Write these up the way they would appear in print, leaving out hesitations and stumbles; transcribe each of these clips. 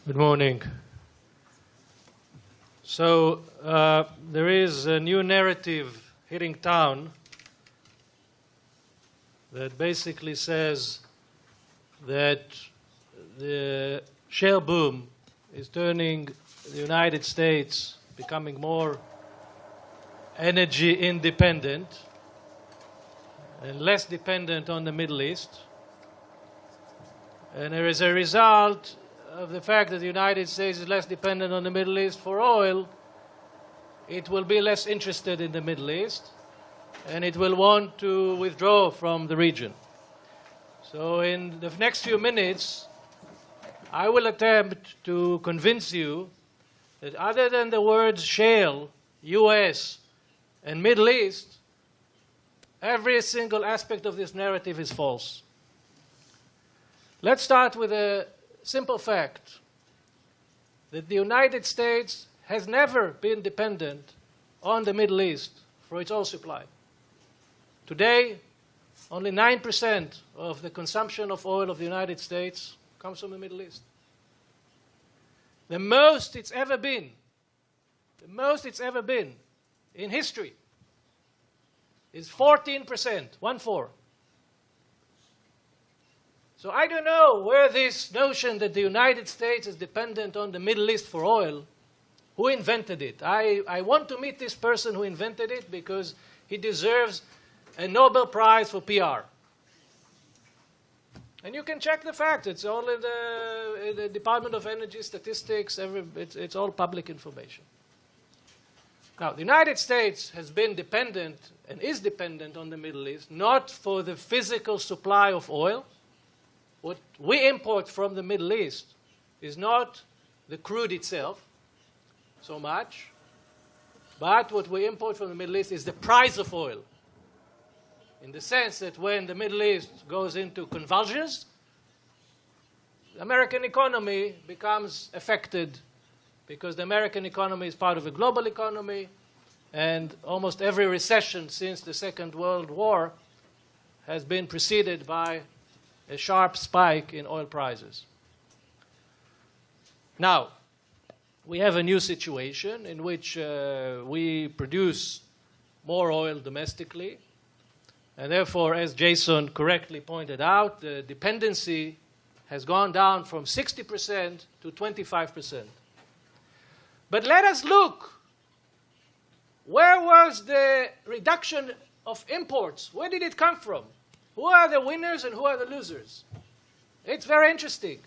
Good morning. So there is a new narrative hitting town that basically says that the shale boom is turning the United States becoming more energy independent and less dependent on the Middle East. And there is a result of the fact that the United States is less dependent on the Middle East for oil, it will be less interested in the Middle East, and it will want to withdraw from the region. So in the next few minutes, I will attempt to convince you that other than the words shale, US, and Middle East, every single aspect of this narrative is false. Let's start with a simple fact that the United States has never been dependent on the Middle East for its oil supply. Today, only 9% of the consumption of oil of the United States comes from the Middle East. The most it's ever been in history is 14%, 1-4. So I don't know where this notion that the United States is dependent on the Middle East for oil, who invented it. I want to meet this person who invented it because he deserves a Nobel Prize for PR. And you can check the facts. It's all in the Department of Energy statistics. It's all public information. Now, the United States has been dependent and is dependent on the Middle East, not for the physical supply of oil. What we import from the Middle East is not the crude itself so much, but what we import from the Middle East is the price of oil. In the sense that when the Middle East goes into convulsions, the American economy becomes affected because the American economy is part of a global economy, and almost every recession since the Second World War has been preceded by a sharp spike in oil prices. Now, we have a new situation in which we produce more oil domestically, and therefore, as Jason correctly pointed out, the dependency has gone down from 60% to 25%. But let us look. Where was the reduction of imports? Where did it come from? Who are the winners and who are the losers? It's very interesting.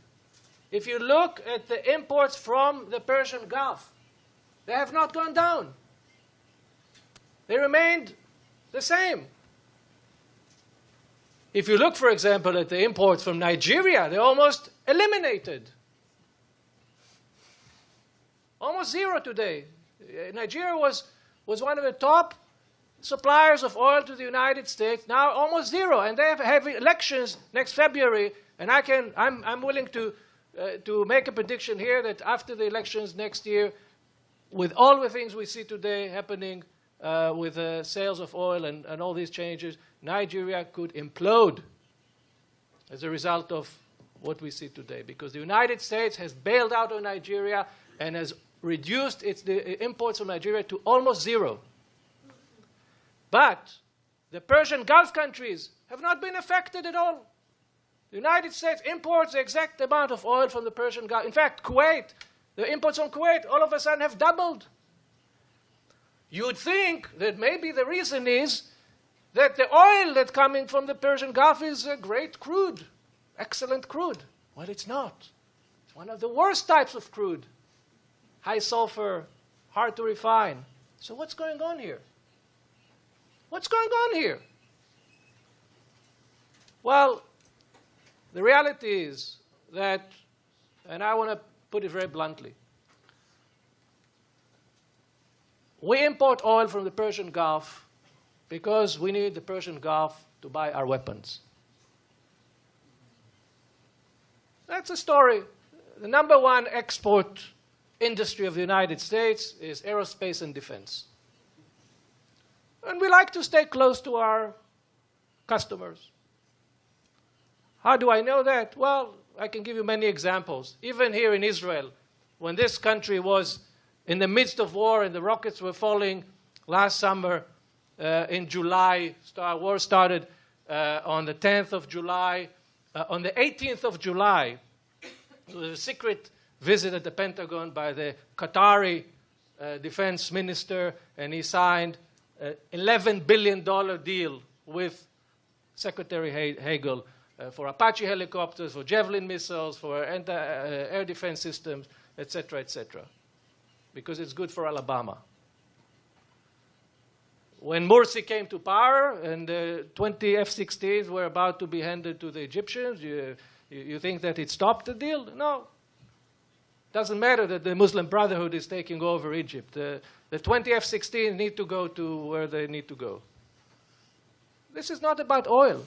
If you look at the imports from the Persian Gulf, they have not gone down. They remained the same. If you look, for example, at the imports from Nigeria, they're almost eliminated. Almost zero today. Nigeria was one of the top suppliers of oil to the United States, now almost zero, and they have elections next February, and I'm willing to make a prediction here that after the elections next year, with all the things we see today happening with sales of oil and all these changes, Nigeria could implode as a result of what we see today, because the United States has bailed out of Nigeria and has reduced the imports from Nigeria to almost zero. But the Persian Gulf countries have not been affected at all. The United States imports the exact amount of oil from the Persian Gulf. In fact, Kuwait, the imports from Kuwait all of a sudden have doubled. You would think that maybe the reason is that the oil that's coming from the Persian Gulf is a great crude, excellent crude. Well, it's not. It's one of the worst types of crude. High sulfur, hard to refine. So what's going on here? What's going on here? Well, the reality is that, and I want to put it very bluntly, we import oil from the Persian Gulf because we need the Persian Gulf to buy our weapons. That's a story. The number one export industry of the United States is aerospace and defense. And we like to stay close to our customers. How do I know that? Well, I can give you many examples. Even here in Israel, when this country was in the midst of war and the rockets were falling last summer in July, war started on the 10th of July. On the 18th of July, there was a secret visit at the Pentagon by the Qatari defense minister, and he signed an $11 billion deal with Secretary Hagel for Apache helicopters, for Javelin missiles, for air defense systems, etc., because it's good for Alabama. When Morsi came to power and 20 F-16s were about to be handed to the Egyptians, you think that it stopped the deal? No. Doesn't matter that the Muslim Brotherhood is taking over Egypt. The 20 F-16s need to go to where they need to go. This is not about oil.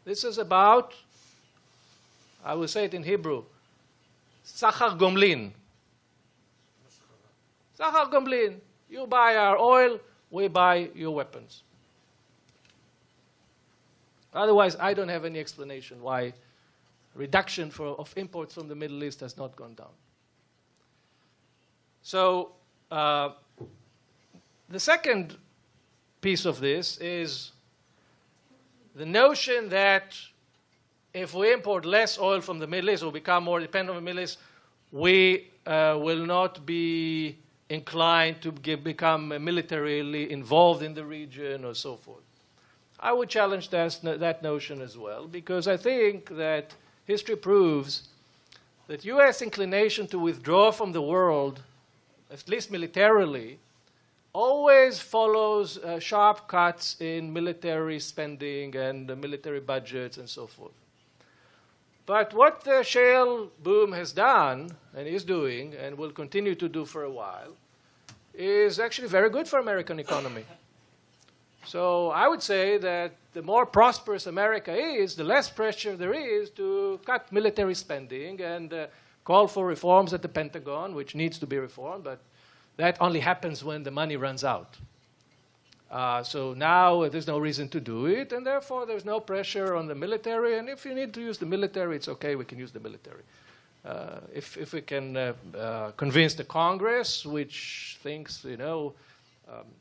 This is about, I will say it in Hebrew, Sachar Gomlin. Sachar Gomlin. You buy our oil, we buy your weapons. Otherwise, I don't have any explanation why reduction of imports from the Middle East has not gone down. So the second piece of this is the notion that if we import less oil from the Middle East or become more dependent on the Middle East, we will not be inclined to become militarily involved in the region or so forth. I would challenge that notion as well, because I think that history proves that U.S. inclination to withdraw from the world, at least militarily, always follows sharp cuts in military spending and military budgets and so forth. But what the shale boom has done, and is doing, and will continue to do for a while, is actually very good for American economy. So I would say that the more prosperous America is, the less pressure there is to cut military spending and call for reforms at the Pentagon, which needs to be reformed, but that only happens when the money runs out. So now there's no reason to do it, and therefore there's no pressure on the military. And if you need to use the military, it's okay, we can use the military. If we can convince the Congress, which thinks,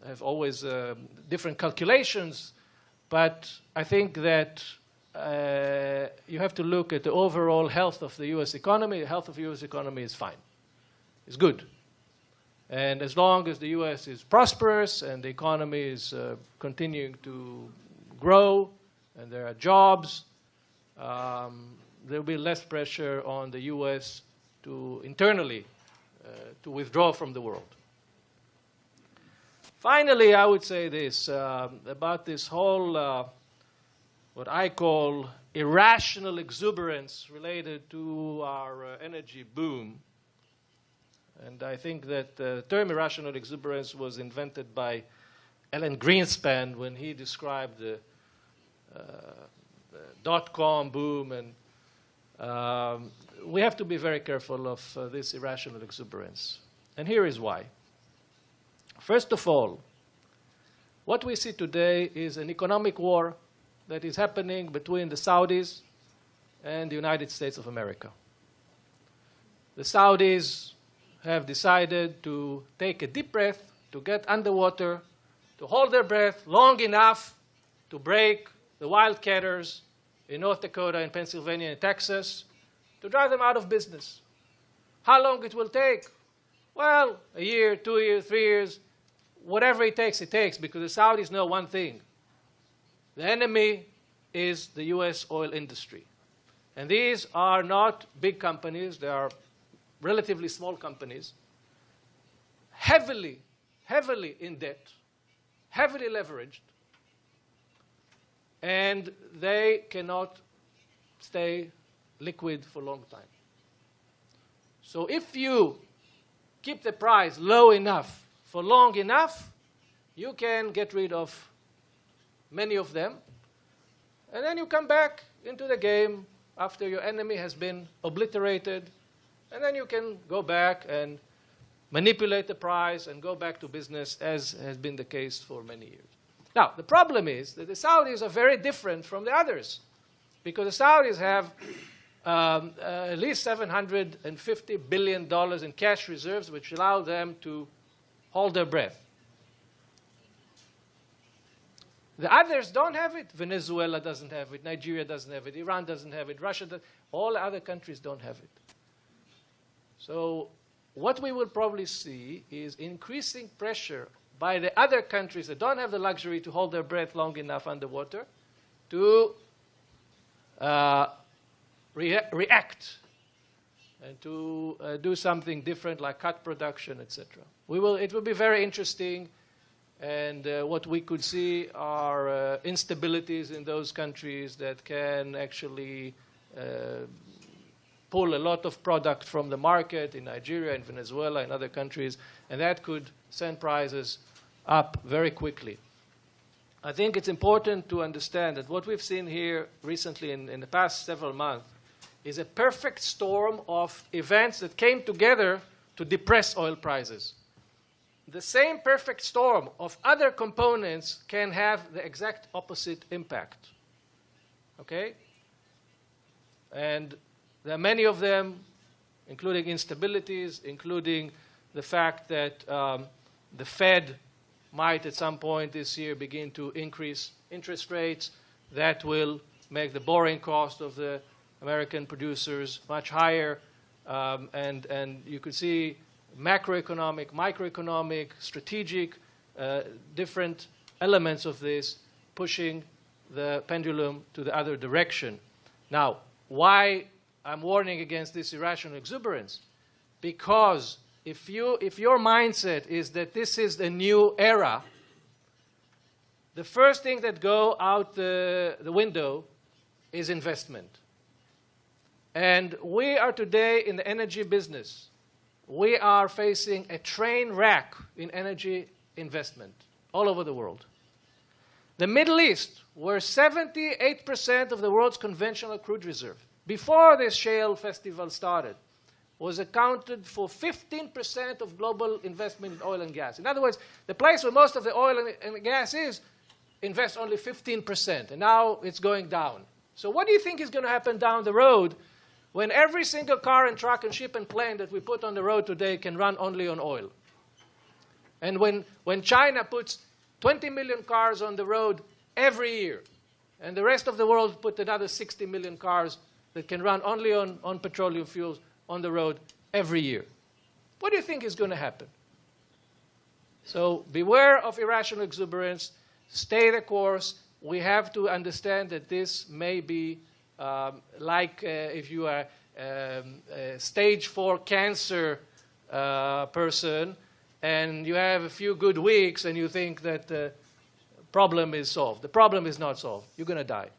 have always different calculations, but I think that you have to look at the overall health of the U.S. economy. The health of the U.S. economy is fine. It's good. And as long as the U.S. is prosperous and the economy is continuing to grow and there are jobs, there will be less pressure on the U.S. to internally to withdraw from the world. Finally, I would say this about this whole what I call irrational exuberance related to our energy boom. And I think that the term irrational exuberance was invented by Alan Greenspan when he described the dot-com boom. And we have to be very careful of this irrational exuberance. And here is why. First of all, what we see today is an economic war that is happening between the Saudis and the United States of America. The Saudis have decided to take a deep breath, to get underwater, to hold their breath long enough to break the wildcatters in North Dakota and Pennsylvania and Texas, to drive them out of business. How long it will take? Well, a year, 2 years, 3 years, whatever it takes, because the Saudis know one thing. The enemy is the U.S. oil industry. And these are not big companies. They are relatively small companies, heavily in debt, heavily leveraged, and they cannot stay liquid for a long time. So if you keep the price low enough for long enough, you can get rid of many of them, and then you come back into the game after your enemy has been obliterated. And then you can go back and manipulate the price and go back to business, as has been the case for many years. Now, the problem is that the Saudis are very different from the others, because the Saudis have at least $750 billion in cash reserves, which allow them to hold their breath. The others don't have it. Venezuela doesn't have it. Nigeria doesn't have it. Iran doesn't have it. Russia doesn't. All other countries don't have it. So what we will probably see is increasing pressure by the other countries that don't have the luxury to hold their breath long enough underwater to react and to do something different, like cut production, etc. It will be very interesting, and what we could see are instabilities in those countries that can actually pull a lot of product from the market in Nigeria, in Venezuela, and other countries, and that could send prices up very quickly. I think it's important to understand that what we've seen here recently in the past several months is a perfect storm of events that came together to depress oil prices. The same perfect storm of other components can have the exact opposite impact. Okay? And there are many of them, including instabilities, including the fact that the Fed might at some point this year begin to increase interest rates. That will make the borrowing cost of the American producers much higher. And you could see macroeconomic, microeconomic, strategic, different elements of this pushing the pendulum to the other direction. Now, why I'm warning against this irrational exuberance? Because if your mindset is that this is the new era, the first thing that go out the window is investment. And we are today in the energy business. We are facing a train wreck in energy investment all over the world. The Middle East, where 78% of the world's conventional crude reserve, before this Shale festival started, was accounted for 15% of global investment in oil and gas. In other words, the place where most of the oil and gas is invests only 15%, and now it's going down. So what do you think is going to happen down the road when every single car and truck and ship and plane that we put on the road today can run only on oil? And when China puts 20 million cars on the road every year, and the rest of the world put another 60 million cars that can run only on petroleum fuels on the road every year, what do you think is going to happen? So beware of irrational exuberance. Stay the course. We have to understand that this may be like if you are a stage 4 cancer person and you have a few good weeks and you think that the problem is solved. The problem is not solved. You're going to die.